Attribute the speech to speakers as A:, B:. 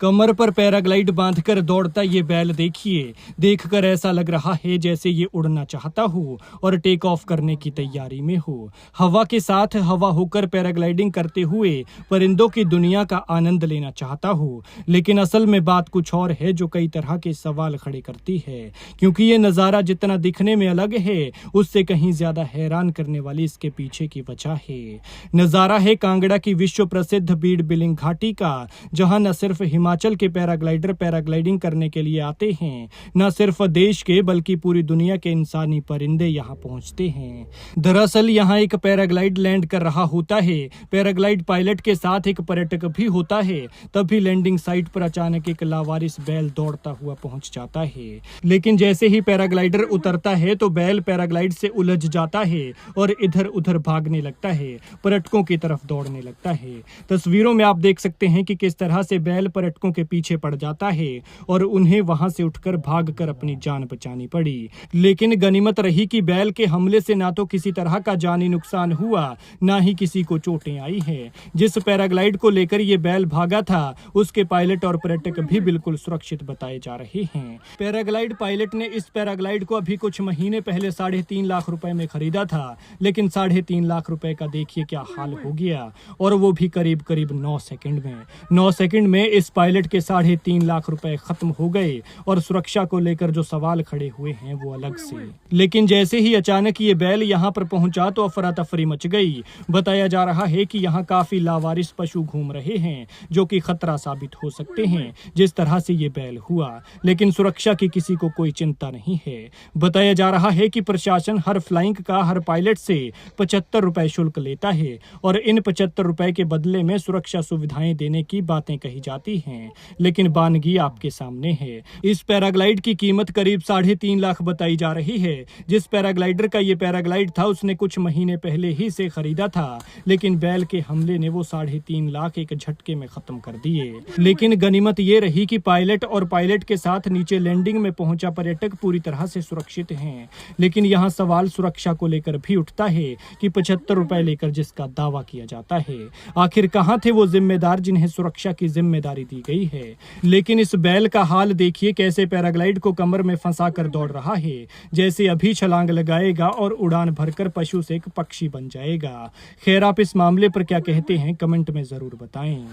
A: कमर पर पैराग्लाइड बांधकर दौड़ता ये बैल देखिए, देखकर ऐसा लग रहा है जैसे ये उड़ना चाहता हो और टेक ऑफ करने की तैयारी में हो। हवा के साथ हवा होकर पैराग्लाइडिंग करते हुए परिंदों की दुनिया का आनंद लेना चाहता हो, लेकिन असल में बात कुछ और है जो कई तरह के सवाल खड़े करती है, क्योंकि ये नज़ारा जितना दिखने में अलग है, उससे कहीं ज्यादा हैरान करने वाली इसके पीछे की वजह है। नज़ारा है कांगड़ा की विश्व प्रसिद्ध बीड़ बिलिंग घाटी का, जहां न सिर्फ हिमाचल के पैराग्लाइडर पैराग्लाइडिंग करने के लिए आते हैं, न सिर्फ देश के बल्कि पूरी दुनिया के इंसानी परिंदे यहां पहुंचते हैं। दरअसल यहां एक पैराग्लाइड लैंड कर रहा होता है, पैराग्लाइड पायलट के साथ एक पर्यटक भी होता है। तभी लैंडिंग साइट पर अचानक एक लावारिस बैल दौड़ता हुआ पहुंच जाता है, लेकिन जैसे ही पैराग्लाइडर उतरता है तो बैल पैराग्लाइड से उलझ जाता है और इधर उधर भागने लगता है, पर्यटकों की तरफ दौड़ने लगता है। तस्वीरों में आप देख सकते हैं कि किस तरह से बैल पर्यटकों के पीछे पड़ जाता है और उन्हें वहां से उठकर भागकर अपनी जान बचानी पड़ी। लेकिन गनीमत रही कि बैल के हमले से ना तो किसी तरह का जानी नुकसान हुआ, ना ही किसी को चोटें आई है। जिस पैराग्लाइड को लेकर ये बैल भागा था, उसके पायलट और पर्यटक भी बिल्कुल सुरक्षित बताए जा रहे हैं। पैराग्लाइड पायलट ने इस पैराग्लाइड को अभी कुछ महीने पहले 3.5 लाख रुपए में खरीदा था, लेकिन 3.5 लाख रुपए का देखिए क्या हाल हो गया, और वो भी करीब करीब 9 सेकंड में। 9 सेकंड में इस पायलट के 3.5 लाख रुपए खत्म हो गए, और सुरक्षा को लेकर जो सवाल खड़े हुए हैं वो अलग से। लेकिन जैसे ही अचानक ये बैल यहाँ पर पहुंचा तो अफरा तफरी मच गई। बताया जा रहा है कि यहाँ काफी लावारिस पशु घूम रहे हैं, जो कि खतरा साबित हो सकते हैं, जिस तरह से ये बैल हुआ। लेकिन सुरक्षा की किसी को कोई चिंता नहीं है। बताया जा रहा है कि प्रशासन हर फ्लाइंग का हर पायलट से 75 रुपए शुल्क लेता है, और इन 75 रुपए के बदले में सुरक्षा सुविधाएं देने की बातें कही जाती हैं। लेकिन बानगी आपके सामने है। इस पैराग्लाइड की कीमत करीब 3.5 लाख बताई जा रही है। जिस पैराग्लाइडर का ये पैराग्लाइड था, उसने कुछ महीने पहले ही से खरीदा था, लेकिन बैल के हमले ने वो 3.5 लाख एक झटके में खत्म कर दिए। लेकिन गनीमत ये रही कि पायलट और पायलट के साथ नीचे लैंडिंग में पहुंचा पर्यटक पूरी तरह से सुरक्षित हैं। लेकिन यहाँ सवाल सुरक्षा को लेकर भी उठता है कि 75 रुपए लेकर जिसका दावा किया जाता है, आखिर कहाँ थे वो जिम्मेदार जिन्हें सुरक्षा की जिम्मेदारी दी गई है। लेकिन इस बैल का हाल देखिए, कैसे पैराग्लाइड को कमर में फंसा कर दौड़ रहा है, जैसे अभी छलांग लगाएगा और उड़ान भरकर पशु से एक पक्षी बन जाएगा। खैर, आप इस मामले पर क्या कहते हैं, कमेंट में जरूर बताएं।